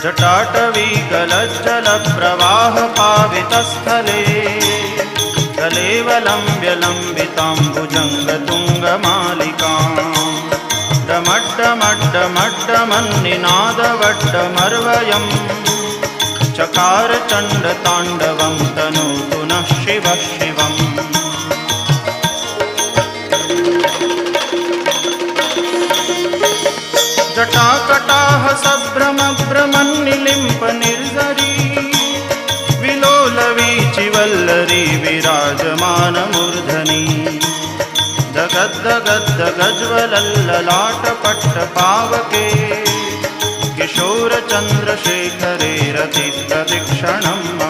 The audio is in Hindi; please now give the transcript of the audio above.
जटाटवी गलज्जलप्रवाहपावितस्थले कलेवलम्ब्य लम्बिताम्बुजङ्गतुङ्गमालिकाम् डमड्डमड्डमड्डमन्निनादवड्डमर्वयम् चकार चण्डताण्डवं तनोतु नः शिवः शिवम्। जटाकटाह सभ्रमभ्रमन्निलिम्प निर्झरी विलोलवीचिवल्लरी विराजमानमूर्धनि दगद्दगद्दगज्ज्वलल्ललाटपट्टपावके किशोरचन्द्रशेखरे रतिप्रदक्षिणम्